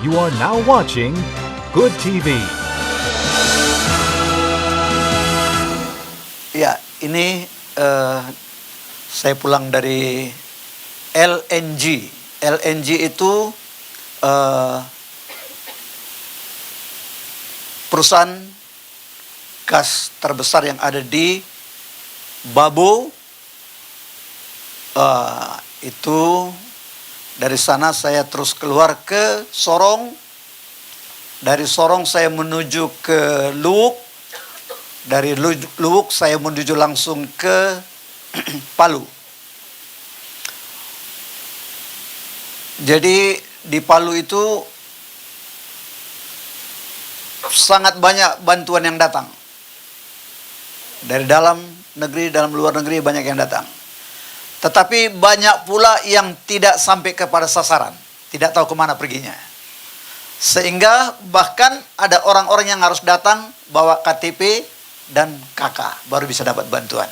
You are now watching Good TV. Ya, ini saya pulang dari LNG. LNG itu perusahaan gas terbesar yang ada di Babo. Itu dari sana saya terus keluar ke Sorong. Dari Sorong saya menuju ke Luwuk. Dari Luwuk saya menuju langsung ke Palu. Jadi di Palu itu sangat banyak bantuan yang datang. Dari dalam negeri, dalam luar negeri banyak yang datang. Tetapi banyak pula yang tidak sampai kepada sasaran. Tidak tahu kemana perginya. Sehingga bahkan ada orang-orang yang harus datang bawa KTP dan KK baru bisa dapat bantuan.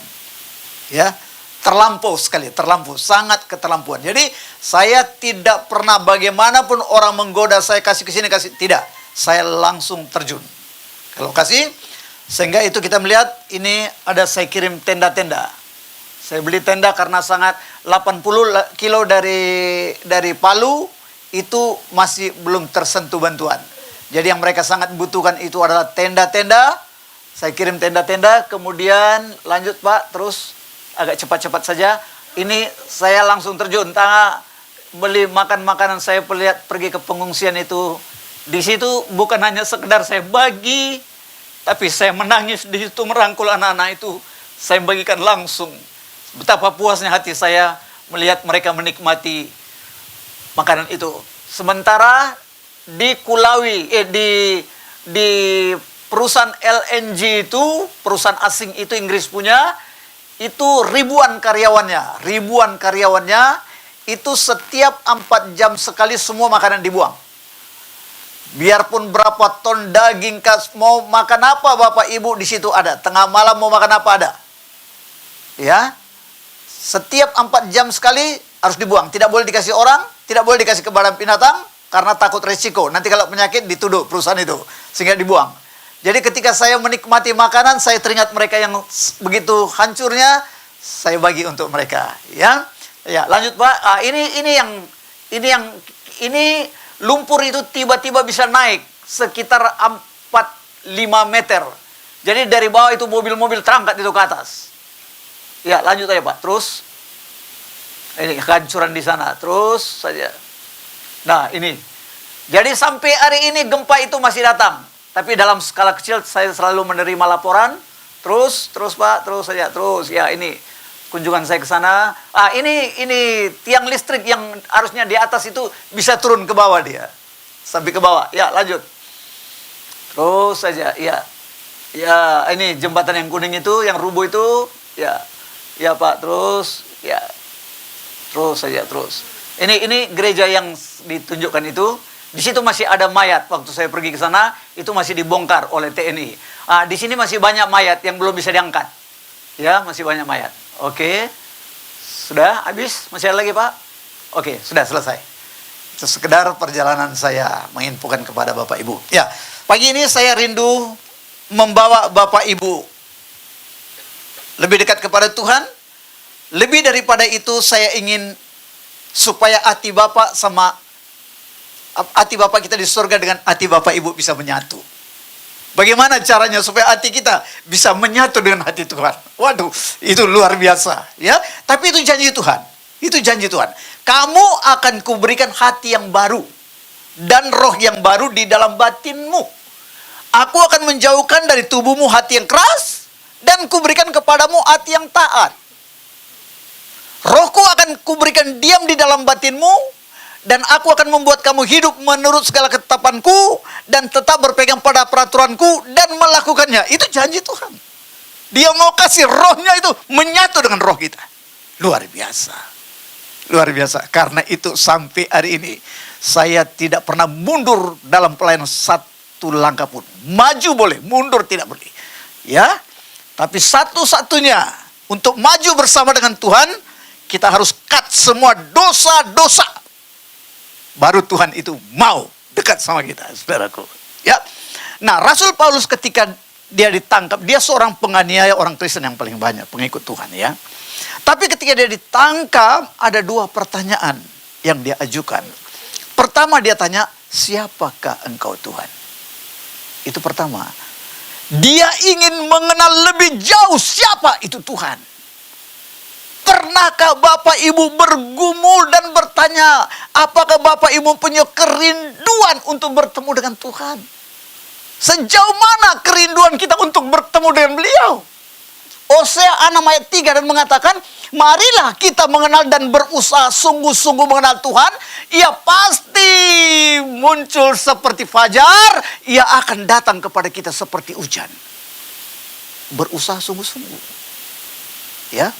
Ya, terlampau sekali, terlampau, sangat keterlampuan. Jadi saya tidak pernah bagaimanapun orang menggoda saya kasih ke sini, kasih, tidak. Saya langsung terjun ke lokasi. Sehingga itu kita melihat ini ada saya kirim tenda-tenda. Saya beli tenda karena sangat 80 kilo dari Palu itu masih belum tersentuh bantuan. Jadi yang mereka sangat butuhkan itu adalah tenda-tenda. Saya kirim tenda-tenda, kemudian lanjut Pak, terus agak cepat-cepat saja. Ini saya langsung terjun, beli makan-makanan, saya pergi ke pengungsian itu. Di situ bukan hanya sekedar saya bagi, tapi saya menangis di situ merangkul anak-anak itu. Saya bagikan langsung. Betapa puasnya hati saya melihat mereka menikmati makanan itu. Sementara di Kulawi, di perusahaan LNG itu, perusahaan asing itu Inggris punya, itu ribuan karyawannya, itu setiap 4 jam sekali semua makanan dibuang. Biarpun berapa ton daging, mau makan apa Bapak Ibu di situ ada. Tengah malam mau makan apa ada. Ya, setiap 4 jam sekali harus dibuang. Tidak boleh dikasih orang, tidak boleh dikasih ke badan binatang, karena takut resiko. Nanti kalau penyakit dituduh perusahaan itu, sehingga dibuang. Jadi ketika saya menikmati makanan, saya teringat mereka yang begitu hancurnya, saya bagi untuk mereka. Ya, lanjut Pak. Ini lumpur itu tiba-tiba bisa naik sekitar 4-5 meter. Jadi dari bawah itu mobil-mobil terangkat itu ke atas. Ya, lanjut aja Pak. Terus ini kehancuran di sana. Terus saja. Nah, ini. Jadi sampai hari ini gempa itu masih datang. Tapi dalam skala kecil saya selalu menerima laporan. Terus Pak, terus saja. Terus ya, ini kunjungan saya ke sana. Ini tiang listrik yang harusnya di atas itu bisa turun ke bawah dia. Sampai ke bawah. Ya, lanjut. Terus saja. Ya. Ya, ini jembatan yang kuning itu, yang rubuh itu. Ya. Ya Pak, terus ya. Terus saja, terus. Ini gereja yang ditunjukkan itu. Di situ masih ada mayat. Waktu saya pergi ke sana, itu masih dibongkar oleh TNI. Di sini masih banyak mayat yang belum bisa diangkat. Ya, masih banyak mayat. Oke. Sudah habis? Masih ada lagi, Pak? Oke, sudah selesai. Itu sekedar perjalanan saya menginfokan kepada Bapak Ibu. Ya, pagi ini saya rindu membawa Bapak Ibu lebih dekat kepada Tuhan. Lebih daripada itu, saya ingin supaya hati Bapak sama hati Bapak kita di surga dengan hati Bapak Ibu bisa menyatu. Bagaimana caranya supaya hati kita bisa menyatu dengan hati Tuhan? Waduh, itu luar biasa, ya. Tapi itu janji Tuhan. Itu janji Tuhan. Kamu akan kuberikan hati yang baru dan roh yang baru di dalam batinmu. Aku akan menjauhkan dari tubuhmu hati yang keras dan kuberikan kepadamu hati yang taat. Rohku akan kuberikan diam di dalam batinmu, dan aku akan membuat kamu hidup menurut segala ketetapanku dan tetap berpegang pada peraturanku dan melakukannya. Itu janji Tuhan. Dia mau kasih rohnya itu menyatu dengan roh kita. Luar biasa. Luar biasa. Karena itu sampai hari ini saya tidak pernah mundur dalam pelayanan satu langkah pun. Maju boleh, mundur tidak boleh. Ya. Tapi satu-satunya untuk maju bersama dengan Tuhan, kita harus cut semua dosa-dosa. Baru Tuhan itu mau dekat dekat sama kita, saudaraku. Ya. Nah, Rasul Paulus ketika dia ditangkap, dia seorang penganiaya orang Kristen yang paling banyak, pengikut Tuhan ya. Tapi ketika dia ditangkap, ada dua pertanyaan yang dia ajukan. Pertama dia tanya, siapakah engkau Tuhan? Itu pertama. Dia ingin mengenal lebih jauh siapa itu Tuhan. Pernahkah Bapak Ibu bergumul dan bertanya, apakah Bapak Ibu punya kerinduan untuk bertemu dengan Tuhan? Sejauh mana kerinduan kita untuk bertemu dengan beliau? Hosea 6 ayat 3 dan mengatakan, marilah kita mengenal dan berusaha sungguh-sungguh mengenal Tuhan. Ia pasti muncul seperti fajar, ia akan datang kepada kita seperti hujan. Berusaha sungguh-sungguh. Ya.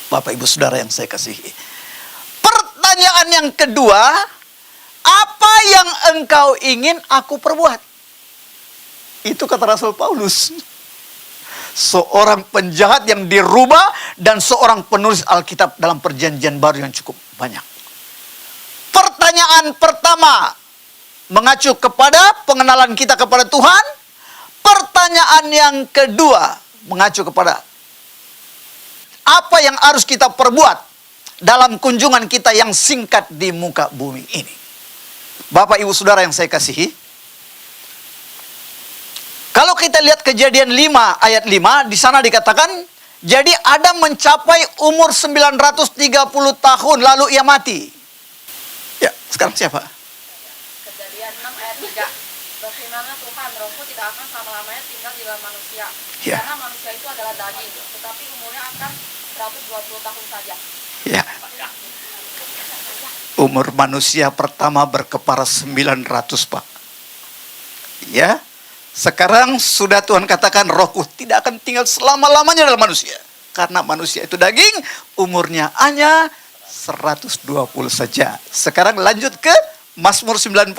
Bapak Ibu Saudara yang saya kasihi. Pertanyaan yang kedua, apa yang engkau ingin aku perbuat? Itu kata Rasul Paulus. Seorang penjahat yang dirubah dan seorang penulis Alkitab dalam perjanjian baru yang cukup banyak. Pertanyaan pertama mengacu kepada pengenalan kita kepada Tuhan. Pertanyaan yang kedua mengacu kepada apa yang harus kita perbuat dalam kunjungan kita yang singkat di muka bumi ini. Bapak Ibu Saudara yang saya kasihi, kalau kita lihat Kejadian 5 ayat 5, di sana dikatakan, jadi Adam mencapai umur 930 tahun lalu ia mati. Ya, sekarang siapa? Kejadian 6 ayat 3. Berfirmanlah Tuhan, rohku tidak akan selama-lamanya tinggal di dalam manusia. Ya. Karena manusia itu adalah daging, tetapi umurnya akan 120 tahun saja. Ya. Umur manusia pertama berkepara 900, Pak. Ya. Sekarang sudah Tuhan katakan rohku tidak akan tinggal selama-lamanya dalam manusia. Karena manusia itu daging, umurnya hanya 120 saja. Sekarang lanjut ke Mazmur 90,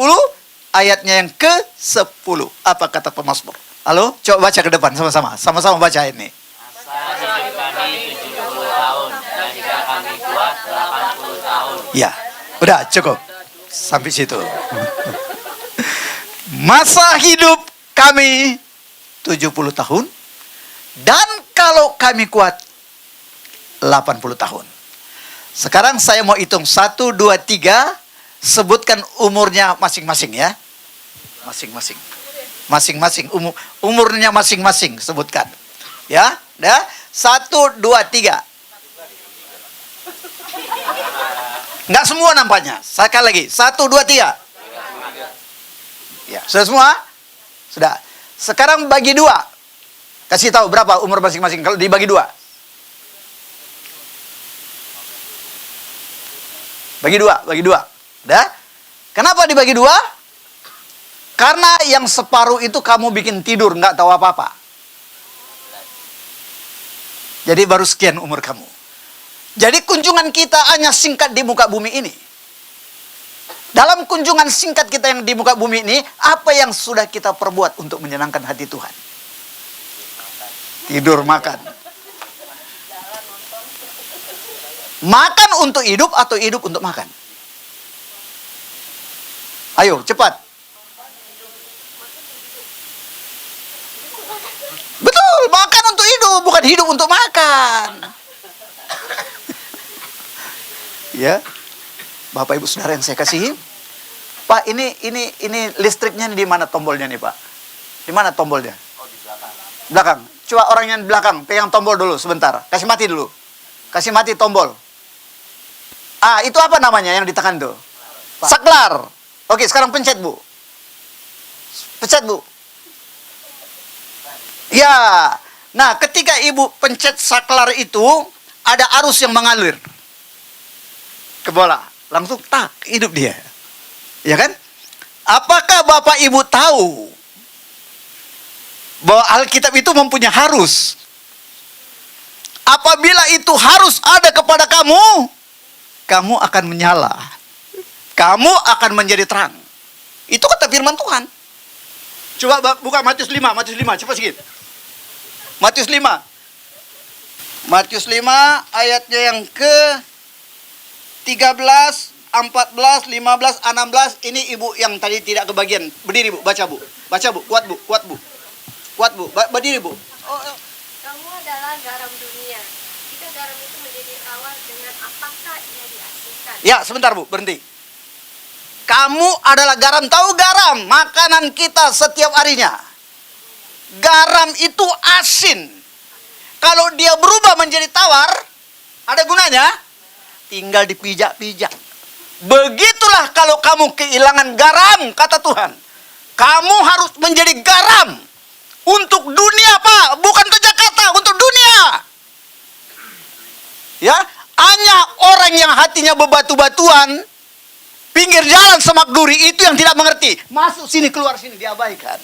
ayatnya yang ke-10. Apa kata pemazmur? Halo, coba baca ke depan sama-sama. Sama-sama baca ini. Masa hidup kami 70 tahun, dan jika kami kuat 80 tahun. Ya, udah cukup. Sampai situ. Masa hidup kami 70 tahun, dan kalau kami kuat 80 tahun. Sekarang saya mau hitung 1, 2, 3. Sebutkan umurnya masing-masing ya. Masing-masing. Masing-masing. Umurnya masing-masing sebutkan. Ya, dah. 1, 2, 3. Enggak semua nampaknya. Sekali lagi. 1, 2, 3. Ya, sudah semua? Sudah. Sekarang bagi 2. Kasih tahu berapa umur masing-masing kalau dibagi 2. Bagi 2, bagi 2. Udah? Kenapa dibagi 2? Karena yang separuh itu kamu bikin tidur, nggak tahu apa-apa. Jadi baru sekian umur kamu. Jadi kunjungan kita hanya singkat di muka bumi ini. Dalam kunjungan singkat kita yang di muka bumi ini, apa yang sudah kita perbuat untuk menyenangkan hati Tuhan? Tidur, makan. Makan untuk hidup atau hidup untuk makan? Ayo, cepat. Betul, makan untuk hidup, bukan hidup untuk makan. Ya. Bapak Ibu Saudara yang saya kasihi, Pak, ini listriknya di mana tombolnya nih, Pak? Di mana tombolnya? Oh, di belakang. Belakang. Coba orang yang di belakang pegang tombol dulu sebentar. Kasih mati dulu. Kasih mati tombol. Ah, itu apa namanya yang ditekan tuh? Saklar. Oke, sekarang pencet, Bu. Pencet, Bu. Ya. Nah, ketika Ibu pencet saklar itu, ada arus yang mengalir ke bola. Langsung tak, hidup dia. Ya kan? Apakah Bapak Ibu tahu bahwa Alkitab itu mempunyai harus? Apabila itu harus ada kepada kamu, kamu akan menyala. Kamu akan menjadi terang. Itu kata firman Tuhan. Coba buka Matius 5, Matius 5, cepat sedikit. Matius 5. Matius 5 ayatnya yang ke 13 14, 15, 16. Ini ibu yang tadi tidak kebagian. Berdiri bu, baca bu. Baca bu, kuat bu, kuat bu. Kuat bu, berdiri bu. Kamu adalah garam dunia. Jika garam itu menjadi tawar, dengan apakah ia diasinkan? Ya, sebentar bu, berhenti. Kamu adalah garam. Tahu garam, makanan kita setiap harinya. Garam itu asin. Kalau dia berubah menjadi tawar, ada gunanya? Tinggal dipijak-pijak. Begitulah kalau kamu kehilangan garam, kata Tuhan. Kamu harus menjadi garam. Untuk dunia, Pak. Bukan ke Jakarta, untuk dunia. Ya, hanya orang yang hatinya bebatu-batuan, pinggir jalan Semak Duri, itu yang tidak mengerti. Masuk sini, keluar sini, diabaikan.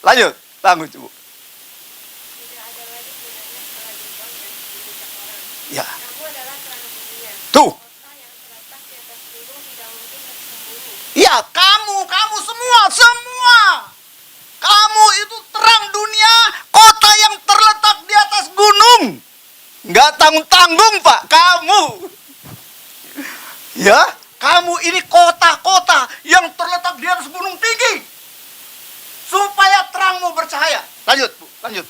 Lanjut. Lanjut, Bu. Tidak ada lagi gunanya setelah dibuang dan dibujak orang. Ya. Kamu adalah terang dunia. Tuh. Kota yang terletak di atas gunung tidak mungkin tersembunyi. Ya, kamu semua. Kamu itu terang dunia, kota yang terletak di atas gunung. Nggak tanggung-tanggung, Pak. Kamu. Ya, kamu ini kota-kota yang terletak di atas gunung tinggi. Supaya terangmu bercahaya. Lanjut, Bu. Lanjut.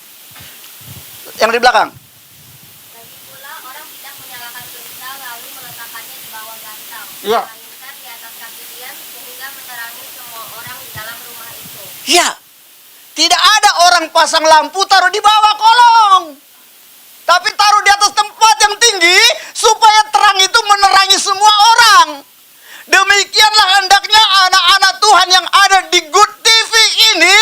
Yang di belakang. Lagi pula orang tidak menyalakan pelita lalu meletakkannya di bawah gantang. Iya. Melainkan di atas kaki tiang sehingga menerangi semua orang di dalam rumah itu. Ya, tidak ada orang pasang lampu taruh di bawah kolong. Tapi taruh di atas tempat yang tinggi supaya terang itu menerangi semua orang. Demikianlah hendaknya anak-anak Tuhan yang ada di Good TV ini.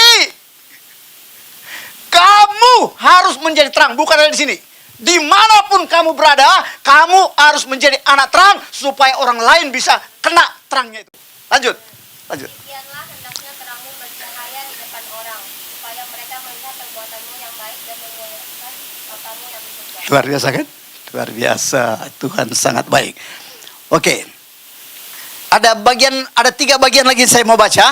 Kamu harus menjadi terang, bukan ada di sini. Dimanapun kamu berada, kamu harus menjadi anak terang supaya orang lain bisa kena terangnya itu. Lanjut. Demikianlah hendaknya terangmu bercahaya di depan orang, supaya mereka melihat perbuatanmu yang baik dan memuliakan Bapamu yang di surga. Luar biasa kan? Luar biasa. Tuhan sangat baik. Oke. Ada 3 bagian lagi saya mau baca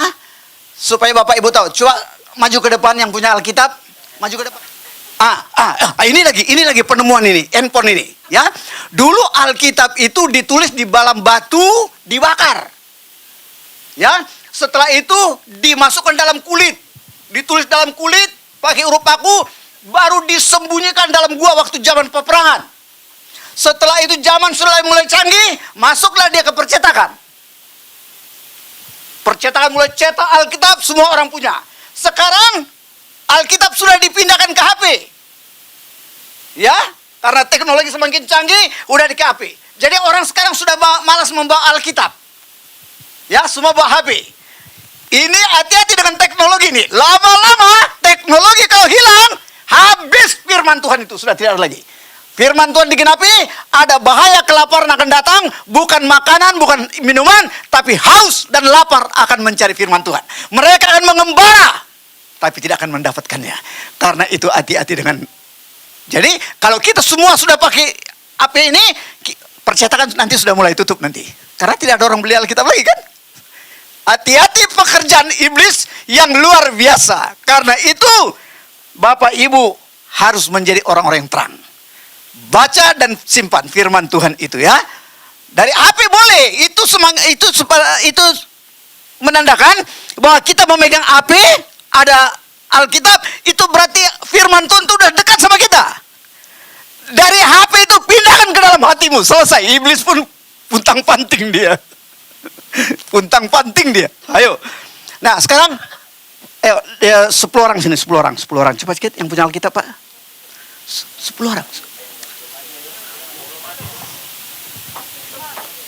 supaya Bapak Ibu tahu. Coba maju ke depan yang punya Alkitab. Maju ke depan. Ini lagi penemuan ini, handphone ini, ya. Dulu Alkitab itu ditulis di dalam batu dibakar. Ya, setelah itu dimasukkan dalam kulit. Ditulis dalam kulit pakai huruf paku, baru disembunyikan dalam gua waktu zaman peperangan. Setelah itu zaman sudah mulai canggih, masuklah dia ke percetakan. Percetakan mulai cetak Alkitab, semua orang punya. Sekarang Alkitab sudah dipindahkan ke HP. Ya, karena teknologi semakin canggih, udah di HP. Jadi orang sekarang sudah malas membawa Alkitab. Ya, semua bawa HP. Ini hati-hati dengan teknologi ini. Lama-lama teknologi kalau hilang, habis firman Tuhan itu sudah tidak ada lagi. Firman Tuhan digenapi, ada bahaya kelaparan akan datang, bukan makanan, bukan minuman, tapi haus dan lapar akan mencari firman Tuhan. Mereka akan mengembara, tapi tidak akan mendapatkannya. Karena itu hati-hati dengan. Jadi kalau kita semua sudah pakai HP ini, percetakan nanti sudah mulai tutup nanti. Karena tidak ada orang beli Alkitab lagi kan. Hati-hati pekerjaan iblis yang luar biasa. Karena itu Bapak Ibu harus menjadi orang-orang yang terang. Baca dan simpan firman Tuhan itu ya. Dari HP boleh, itu menandakan bahwa kita memegang HP, ada Alkitab, itu berarti firman Tuhan itu udah dekat sama kita. Dari HP itu pindahkan ke dalam hatimu, selesai. Iblis pun puntang-panting dia. Puntang-panting dia. Ayo. Nah, sekarang 10 orang sini, 10 orang. Cepat sedikit yang punya Alkitab, Pak. 10 orang.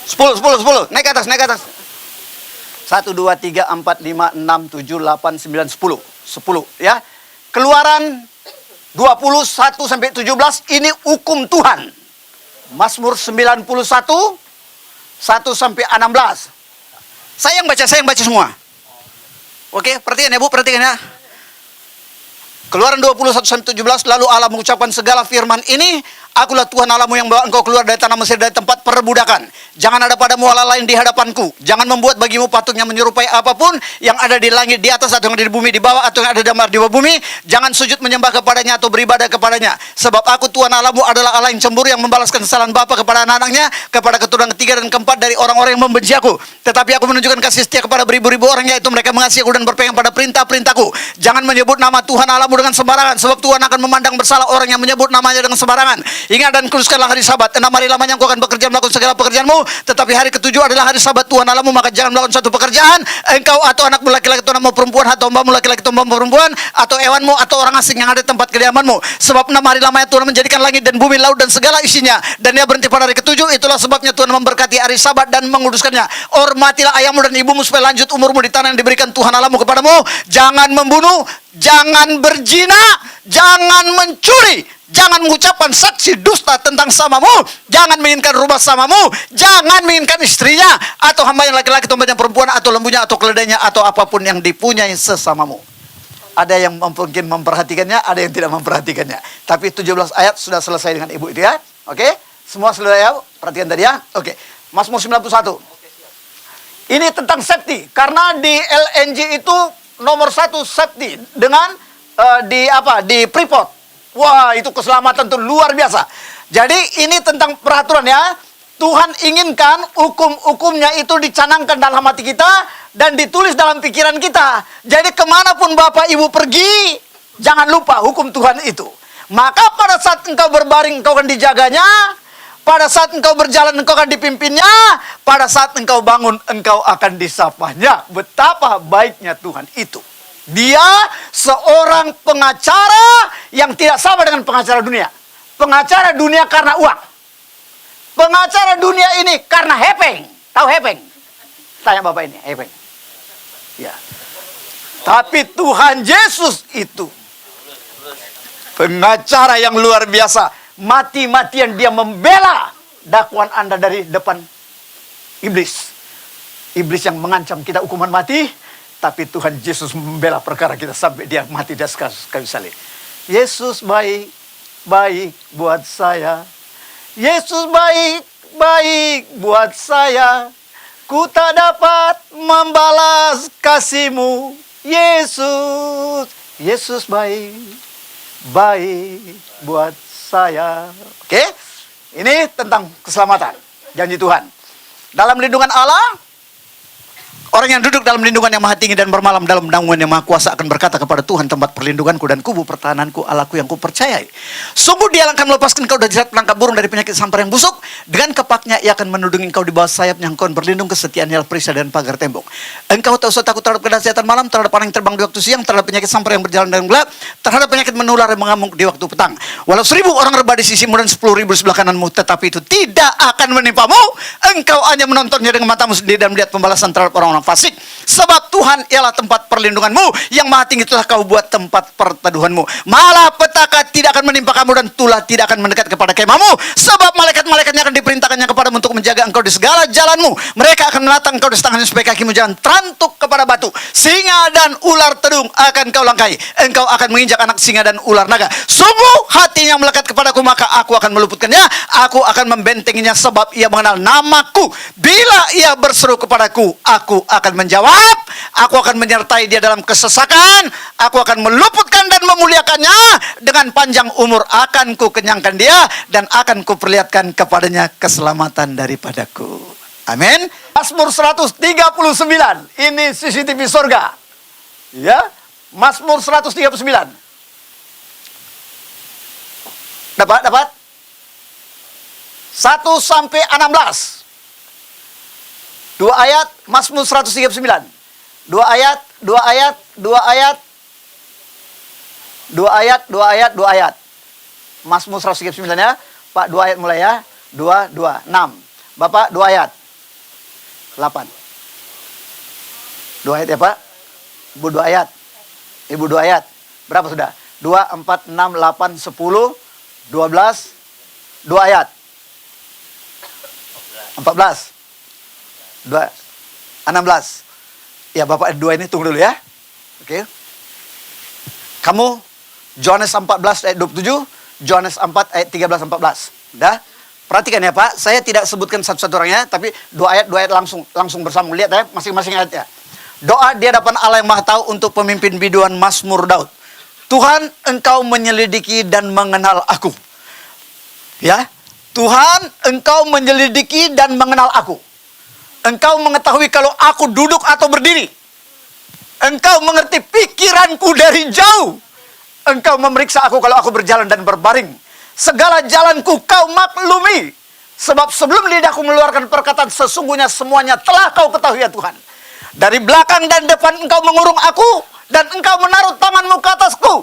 10. Naik ke atas. 1, 2, 3, 4, 5, 6, 7, 8, 9, 10. 10 ya. Keluaran 21 sampai 17 ini hukum Tuhan. Mazmur 91 1 sampai 16. Saya yang baca semua. Oke, perhatikan ya Bu, perhatikan ya. Keluaran 21 sampai 17, lalu Allah mengucapkan segala firman ini, Akulah Tuhan Allahmu yang bawa engkau keluar dari tanah Mesir, dari tempat perbudakan. Jangan ada padamu Allah lain di hadapanku. Jangan membuat bagimu patung yang menyerupai apapun yang ada di langit di atas, atau yang ada di bumi di bawah, atau yang ada di bawah bumi. Jangan sujud menyembah kepadanya atau beribadah kepadanya. Sebab aku Tuhan Allahmu adalah Allah yang cemburu, yang membalaskan kesalahan bapa kepada anak-anaknya, kepada keturunan ketiga dan keempat dari orang-orang yang membenci aku. Tetapi aku menunjukkan kasih setia kepada beribu-ribu orang, yaitu mereka mengasihi aku dan berpegang pada perintah-perintahku. Jangan menyebut nama Tuhan Allahmu dengan sembarangan, sebab Tuhan akan memandang bersalah orang yang menyebut namanya dengan sembarangan. Ingat dan kuduskanlah hari Sabat. 6 hari lamanya engkau akan bekerja melakukan segala pekerjaanmu, tetapi hari ketujuh adalah hari Sabat Tuhan Allahmu, maka jangan melakukan suatu pekerjaan, engkau atau anakmu laki-laki atau anakmu perempuan, atau hambamu laki-laki atau hambamu perempuan, atau hewanmu atau orang asing yang ada di tempat kediamanmu. Sebab 6 hari lamanya Tuhan menjadikan langit dan bumi, laut dan segala isinya, dan dia berhenti pada hari ketujuh. Itulah sebabnya Tuhan memberkati hari Sabat dan menguduskannya. Hormatilah ayahmu dan ibumu supaya lanjut umurmu di tanah yang diberikan Tuhan Allahmu kepadamu. Jangan membunuh, jangan berzina, jangan mencuri, jangan mengucapkan saksi dusta tentang samamu, jangan menginginkan rumah samamu, jangan menginginkan istrinya, atau hamba yang laki-laki atau hamba yang perempuan, atau lembunya, atau keledainya, atau apapun yang dipunyai sesamamu. Ada yang mungkin memperhatikannya, ada yang tidak memperhatikannya. Tapi 17 ayat sudah selesai dengan ibu itu ya. Oke? Semua sudah ya? Perhatikan tadi ya. Oke. Mazmur 91. Ini tentang safety. Karena di LNG itu nomor 1 safety. Dengan di Freeport. Wah, itu keselamatan tuh luar biasa. Jadi ini tentang peraturan ya. Tuhan inginkan hukum-hukumnya itu dicanangkan dalam hati kita dan ditulis dalam pikiran kita. Jadi kemanapun Bapak Ibu pergi, jangan lupa hukum Tuhan itu. Maka pada saat engkau berbaring, engkau akan dijaganya. Pada saat engkau berjalan, engkau akan dipimpinnya. Pada saat engkau bangun, engkau akan disapanya. Betapa baiknya Tuhan itu. Dia seorang pengacara yang tidak sama dengan pengacara dunia. Pengacara dunia karena uang. Pengacara dunia ini karena hepeng. Tahu hepeng? Tanya Bapak ini, hepeng. Ya. Tapi Tuhan Yesus itu pengacara yang luar biasa. Mati-matian dia membela dakwaan Anda dari depan iblis. Iblis yang mengancam kita hukuman mati, tapi Tuhan Yesus membela perkara kita sampai dia mati di atas kayu salib. Yesus baik, baik buat saya. Yesus baik, baik buat saya. Ku tak dapat membalas kasih-Mu, Yesus. Yesus baik, baik buat saya. Oke? Ini tentang keselamatan. Janji Tuhan. Dalam lindungan Allah, orang yang duduk dalam lindungan yang maha tinggi dan bermalam dalam naungan yang maha kuasa akan berkata kepada Tuhan, tempat perlindunganku dan kubu pertahananku, Allahku yang kupercayai. Sungguh dia akan melepaskan kau dari jerat penangkap burung, dari penyakit sampar yang busuk. Dengan kepaknya ia akan menudungi engkau di bawah sayapnya, engkau berlindung kesetiaan yang perisai dan pagar tembok. Engkau tak usah takut terhadap kedahsyatan malam, terhadap orang yang terbang di waktu siang, terhadap penyakit sampar yang berjalan dalam gelap, terhadap penyakit menular yang mengamuk di waktu petang. Walau 1000 orang rebah di sisimu dan 10.000 di sebelah kananmu, tetapi itu tidak akan menimpamu. Engkau hanya menontonnya dengan matamu sendiri dan melihat pembalasan terhadap orang-orang fasik. Sebab Tuhan ialah tempat perlindunganmu, yang maha tinggi telah kau buat tempat perteduhanmu. Malapetaka tidak akan menimpa kamu dan tulah tidak akan mendekat kepada kemahmu. Sebab malaikat-malaikatnya akan diperintahkannya kepadamu untuk menjaga engkau di segala jalanmu. Mereka akan menatang engkau di tangannya supaya kakimu jangan terantuk kepada batu. Singa dan ular tedung akan kau langkai. Engkau akan menginjak anak singa dan ular naga. Sungguh hatinya melekat kepadaku, maka aku akan meluputkannya. Aku akan membentenginya sebab ia mengenal namaku. Bila ia berseru kepadaku, aku akan menjawab. Aku akan menyertai dia dalam kesesakan. Aku akan meluputkan dan memuliakannya. Dengan panjang umur akan ku kenyangkan dia, dan akan ku perlihatkan kepadanya keselamatan daripadaku. Amin. Mazmur 139. Ini CCTV surga. Ya. Mazmur 139. Dapat? 1 sampai 16. 2 ayat, Mazmur 139. 2 ayat. 2 ayat. Mazmur 139 ya. Pak, 2 ayat mulai ya. 2, 6. Bapak, 2 ayat. 8. 2 ayat ya Pak? Ibu 2 ayat. Ibu 2 ayat. Berapa sudah? 2, 4, 6, 8, 10, 12. 2 ayat. 14. 2, 16. Ya Bapak 2 ini tunggu dulu ya. Oke. Kamu Yohanes 14 ayat 27 Yohanes 4 ayat 13-14. Dah? Perhatikan ya Pak, saya tidak sebutkan satu-satu orangnya, tapi dua ayat langsung bersambung. Lihat ya, masing-masing ayatnya. Doa di hadapan Allah yang Maha Tahu untuk pemimpin biduan Mazmur Daud. Tuhan, Engkau menyelidiki dan mengenal aku. Ya, Tuhan, Engkau menyelidiki dan mengenal aku. Engkau mengetahui kalau aku duduk atau berdiri. Engkau mengerti pikiranku dari jauh. Engkau memeriksa aku kalau aku berjalan dan berbaring. Segala jalanku kau maklumi. Sebab sebelum lidahku mengeluarkan perkataan, sesungguhnya semuanya telah kau ketahui ya Tuhan. Dari belakang dan depan engkau mengurung aku, dan engkau menaruh tanganmu ke atasku.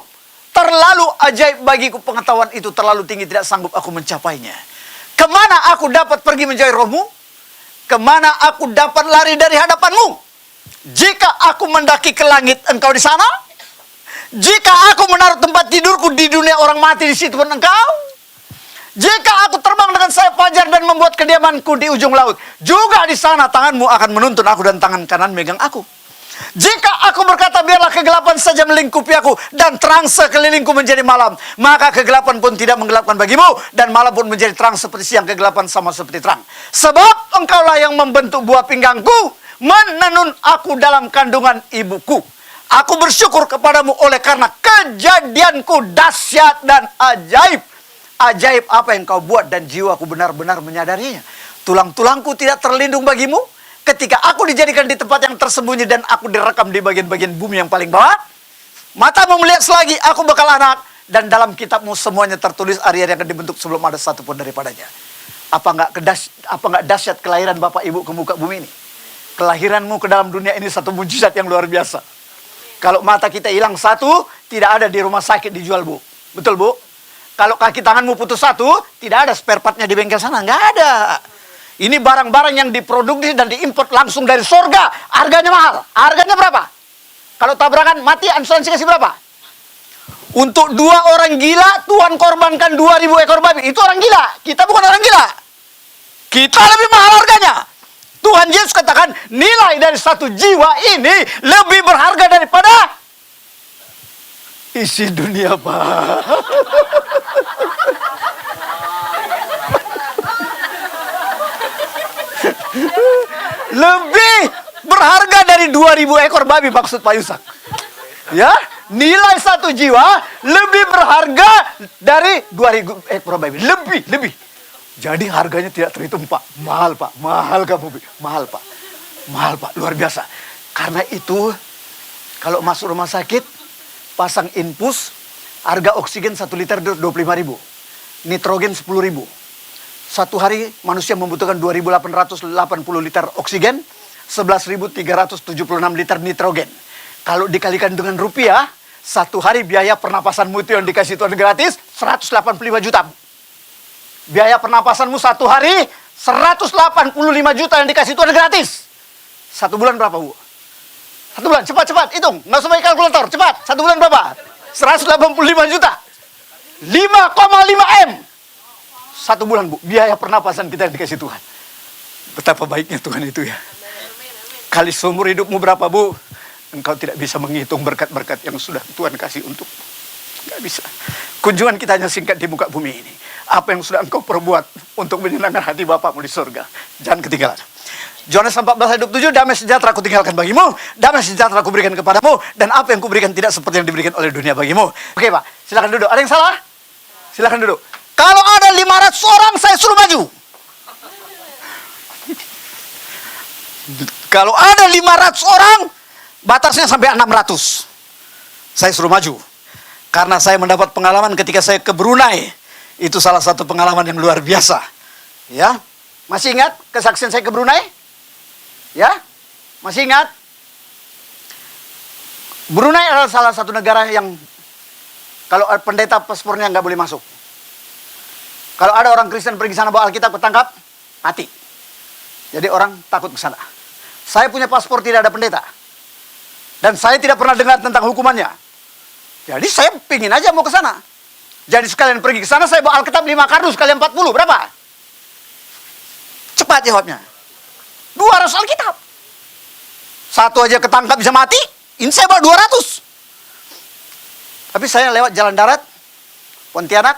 Terlalu ajaib bagiku pengetahuan itu, terlalu tinggi, tidak sanggup aku mencapainya. Kemana aku dapat pergi menjauhi rohmu? Kemana aku dapat lari dari hadapanmu? Jika aku mendaki ke langit, engkau di sana. Jika aku menaruh tempat tidurku di dunia orang mati, di situ pun engkau. Jika aku terbang dengan sayap fajar dan membuat kediamanku di ujung laut, juga di sana tanganmu akan menuntun aku dan tangan kanan megang aku. Jika aku berkata biarlah kegelapan saja melingkupi aku dan terang sekelilingku menjadi malam, maka kegelapan pun tidak menggelapkan bagimu dan malam pun menjadi terang seperti siang, kegelapan sama seperti terang. Sebab engkaulah yang membentuk buah pinggangku, menenun aku dalam kandungan ibuku. Aku bersyukur kepadamu oleh karena kejadianku dahsyat dan ajaib. Ajaib apa yang kau buat dan jiwaku benar-benar menyadarinya. Tulang-tulangku tidak terlindung bagimu ketika aku dijadikan di tempat yang tersembunyi dan aku direkam di bagian-bagian bumi yang paling bawah. Matamu melihat selagi aku bakal anak, dan dalam kitabmu semuanya tertulis hari-hari yang akan dibentuk sebelum ada satu pun daripadanya. Apa enggak dahsyat kelahiran Bapak Ibu ke muka bumi ini? Kelahiranmu ke dalam dunia ini satu mujizat yang luar biasa. Kalau mata kita hilang satu, tidak ada di rumah sakit dijual, Bu. Betul, Bu? Kalau kaki tanganmu putus satu, tidak ada spare partnya di bengkel sana. Nggak ada. Ini barang-barang yang diproduksi dan diimport langsung dari sorga. Harganya mahal. Harganya berapa? Kalau tabrakan mati, asuransi kasih berapa? Untuk 2 orang gila, Tuhan korbankan 2.000 ekor babi. Itu orang gila. Kita bukan orang gila. Kita lebih mahal harganya. Tuhan Yesus katakan, nilai dari satu jiwa ini lebih berharga daripada isi dunia, Pak. Lebih berharga dari 2.000 ekor babi, maksud Pak Yusak. Ya, nilai satu jiwa lebih berharga dari 2.000 ekor babi. Lebih. Jadi harganya tidak terhitung, Pak. Mahal, Pak. Mahal kamu, mahal, Pak. Mahal, Pak. Luar biasa. Karena itu, kalau masuk rumah sakit, pasang infus, harga oksigen 1 liter 25.000. Nitrogen 10.000. Satu hari manusia membutuhkan 2.880 liter oksigen, 11.376 liter nitrogen. Kalau dikalikan dengan rupiah, satu hari biaya pernapasanmu itu yang dikasih Tuhan gratis, 185 juta. Biaya pernapasanmu satu hari, 185 juta yang dikasih Tuhan gratis. 1 bulan berapa, Bu? 1 bulan, cepat, hitung. Nggak usah pakai kalkulator, cepat. 1 bulan berapa? 185 juta. 5,5 M. 1 bulan, Bu. Biaya pernapasan kita yang dikasih Tuhan. Betapa baiknya Tuhan itu ya. Kali seumur hidupmu berapa, Bu? Engkau tidak bisa menghitung berkat-berkat yang sudah Tuhan kasih untuk. Nggak bisa. Kunjungan kita hanya singkat di muka bumi ini. Apa yang sudah engkau perbuat untuk menyenangkan hati Bapakmu di surga. Jangan ketinggalan. Yohanes 14 ayat 27, damai sejahtera aku tinggalkan bagimu, damai sejahtera aku berikan kepadamu, dan apa yang kuberikan tidak seperti yang diberikan oleh dunia bagimu. Oke, Pak, silakan duduk. Ada yang salah? Silakan duduk. Kalau ada 500 orang, saya suruh maju. Kalau ada 500 orang, batasnya sampai 600. Saya suruh maju. Karena saya mendapat pengalaman ketika saya ke Brunei. Itu salah satu pengalaman yang luar biasa. Ya, masih ingat kesaksian saya ke Brunei? Ya, masih ingat? Brunei adalah salah satu negara yang kalau pendeta paspornya nggak boleh masuk. Kalau ada orang Kristen pergi sana bawa Alkitab ketangkap, mati. Jadi orang takut ke sana. Saya punya paspor tidak ada pendeta. Dan saya tidak pernah dengar tentang hukumannya. Jadi saya pingin aja mau ke sana. Jadi sekalian pergi ke sana, saya bawa Alkitab 5 kardus kali 40, berapa? Cepat jawabnya. 200 Alkitab. Satu aja ketangkap bisa mati, ini saya bawa 200. Tapi saya lewat jalan darat, Pontianak,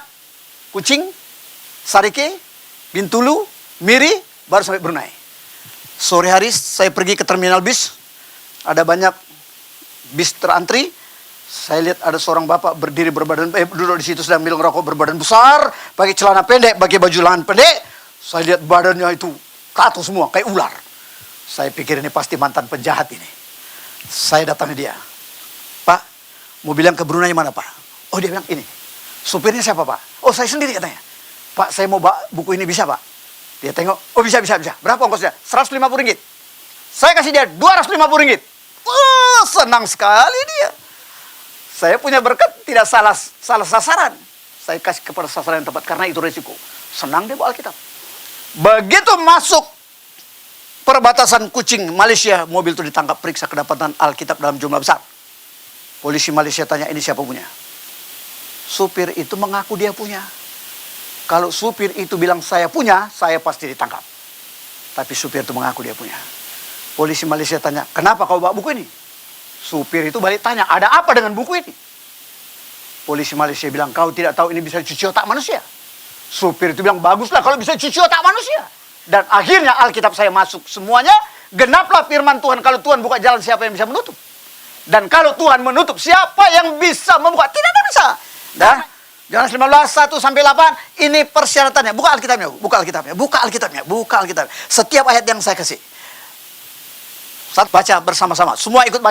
Kuching, Sarike, Bintulu, Miri, baru sampai Brunei. Sore hari saya pergi ke terminal bis, ada banyak bis terantri. Saya lihat ada seorang bapak berdiri duduk di situ sedang minum rokok berbadan besar, pakai celana pendek, pakai baju lengan pendek. Saya lihat badannya itu kaku semua, kayak ular. Saya pikir ini pasti mantan penjahat ini. Saya datangi dia. Pak, mau bilang ke Brunei mana Pak? Oh dia bilang ini. Supirnya siapa Pak? Oh saya sendiri katanya. Pak saya mau buku ini bisa Pak? Dia tengok, oh bisa. Berapa ongkosnya? 150 ringgit. Saya kasih dia 250 ringgit. Wah, senang sekali dia. Saya punya berkat tidak salah sasaran. Saya kasih kepada sasaran yang tepat karena itu resiko. Senang dia bawa Alkitab. Begitu masuk perbatasan Kuching, Malaysia, mobil itu ditangkap, periksa kedapatan Alkitab dalam jumlah besar. Polisi Malaysia tanya, ini siapa punya? Supir itu mengaku dia punya. Kalau supir itu bilang saya punya, saya pasti ditangkap. Tapi supir itu mengaku dia punya. Polisi Malaysia tanya, kenapa kau bawa buku ini? Supir itu balik tanya, ada apa dengan buku ini? Polisi Malaysia bilang, kau tidak tahu ini bisa cuci otak manusia. Supir itu bilang, baguslah kalau bisa cuci otak manusia. Dan akhirnya Alkitab saya masuk semuanya. Genaplah firman Tuhan, kalau Tuhan buka jalan siapa yang bisa menutup? Dan kalau Tuhan menutup, siapa yang bisa membuka? Tidak ada bisa. Dah. Yohanes 15, 1 sampai 8, ini persyaratannya. Buka Alkitabnya. Setiap ayat yang saya kasih. Saat baca bersama-sama. Semua ikut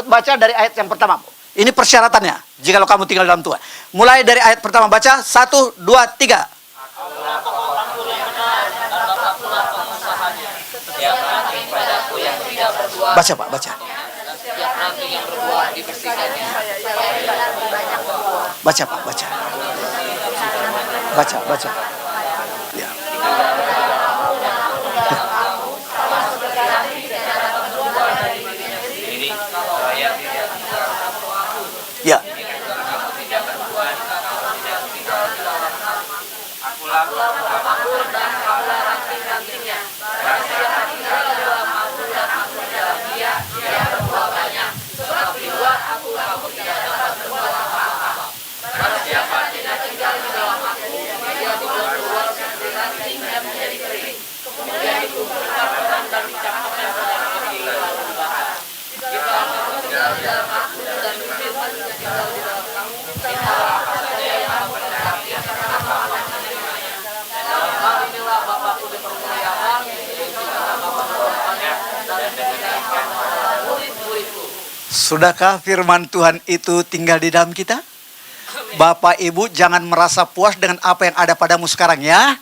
baca dari ayat yang pertama. Ini persyaratannya. Jikalau kamu tinggal dalam Tuhan. Mulai dari ayat pertama baca. 1, 2, 3. Baca Pak, baca. Baca Pak, baca. Ya. Ya. Sudahkah firman Tuhan itu tinggal di dalam kita? Bapak Ibu jangan merasa puas dengan apa yang ada padamu sekarang ya.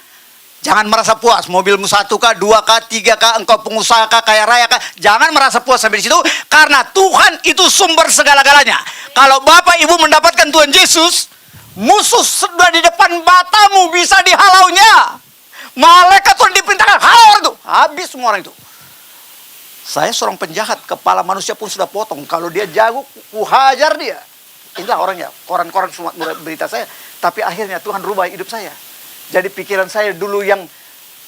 Jangan merasa puas, mobilmu 1K, 2K, 3K, engkau pengusaha kah, kaya raya kah. Jangan merasa puas sampai di situ. Karena Tuhan itu sumber segala-galanya. Kalau Bapak Ibu mendapatkan Tuhan Yesus, musuh sudah di depan matamu bisa dihalaunya. Malaikat Tuhan diperintahkan, halau orang itu. Habis semua orang itu. Saya seorang penjahat, kepala manusia pun sudah potong. Kalau dia jago, kuhajar dia. Inilah orangnya, koran-koran semua berita saya. Tapi akhirnya Tuhan rubah hidup saya. Jadi pikiran saya dulu yang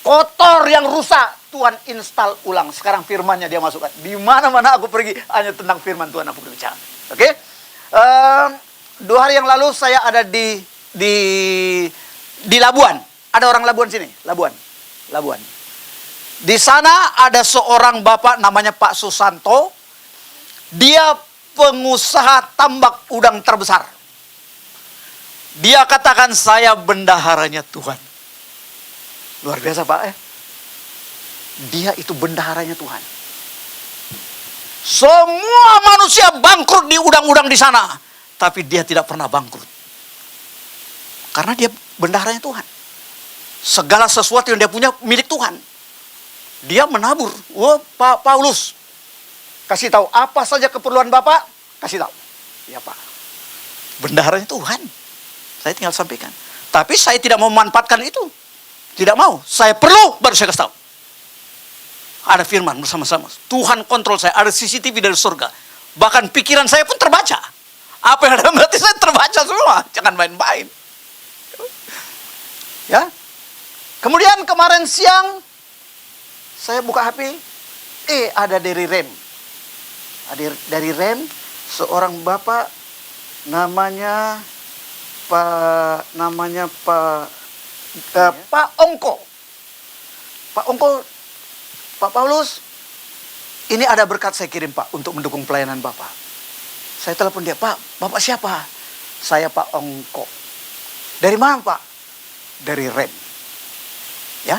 kotor, yang rusak, Tuhan install ulang. Sekarang firmannya dia masukkan. Di mana-mana aku pergi, hanya tentang firman Tuhan aku berbicara. Oke? 2 hari yang lalu saya ada di Labuan. Ada orang Labuan sini, Labuan. Di sana ada seorang bapak namanya Pak Susanto. Dia pengusaha tambak udang terbesar. Dia katakan saya bendaharanya Tuhan. Luar biasa Pak. Dia itu bendaharanya Tuhan. Semua manusia bangkrut di udang-udang di sana. Tapi dia tidak pernah bangkrut. Karena dia bendaharanya Tuhan. Segala sesuatu yang dia punya milik Tuhan. Dia menabur. Pak Paulus, kasih tahu apa saja keperluan Bapak, kasih tahu. Ya Pak, bendaharanya Tuhan. Saya tinggal sampaikan. Tapi saya tidak mau memanfaatkan itu. Tidak mau. Saya perlu, baru saya kasih tahu. Ada firman bersama-sama. Tuhan kontrol saya. Ada CCTV dari surga. Bahkan pikiran saya pun terbaca. Apa yang ada dalam hati saya terbaca semua. Jangan main-main. Ya. Kemudian kemarin siang, saya buka HP, ada dari REM. Dari REM, seorang bapak namanya namanya Pak Ongko. Pak Ongko, Pak Paulus, ini ada berkat saya kirim Pak untuk mendukung pelayanan Bapak. Saya telepon dia, Pak, Bapak siapa? Saya Pak Ongko. Dari mana Pak? Dari REM. Ya,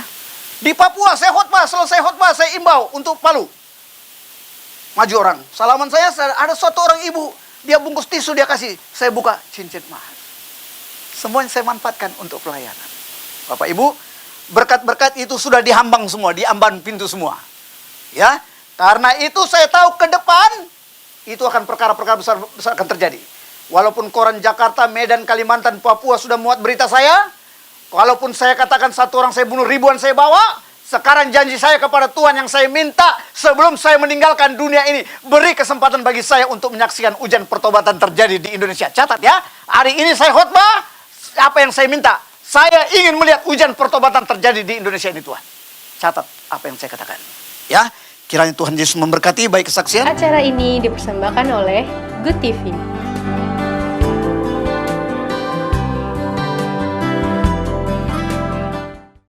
di Papua saya khotbah, selesai khotbah saya imbau untuk Palu. Maju orang, salaman saya ada suatu orang ibu, dia bungkus tisu dia kasih, saya buka cincin emas. Semuanya saya manfaatkan untuk pelayanan. Bapak Ibu, berkat-berkat itu sudah dihambang semua, diamban pintu semua. Ya, karena itu saya tahu ke depan itu akan perkara-perkara besar akan terjadi. Walaupun koran Jakarta, Medan, Kalimantan, Papua sudah muat berita saya, walaupun saya katakan satu orang saya bunuh, ribuan saya bawa, sekarang janji saya kepada Tuhan yang saya minta sebelum saya meninggalkan dunia ini, beri kesempatan bagi saya untuk menyaksikan hujan pertobatan terjadi di Indonesia. Catat ya, hari ini saya khotbah, apa yang saya minta? Saya ingin melihat hujan pertobatan terjadi di Indonesia ini Tuhan. Catat apa yang saya katakan. Ya, kiranya Tuhan Yesus memberkati baik kesaksian. Acara ini dipersembahkan oleh Good TV.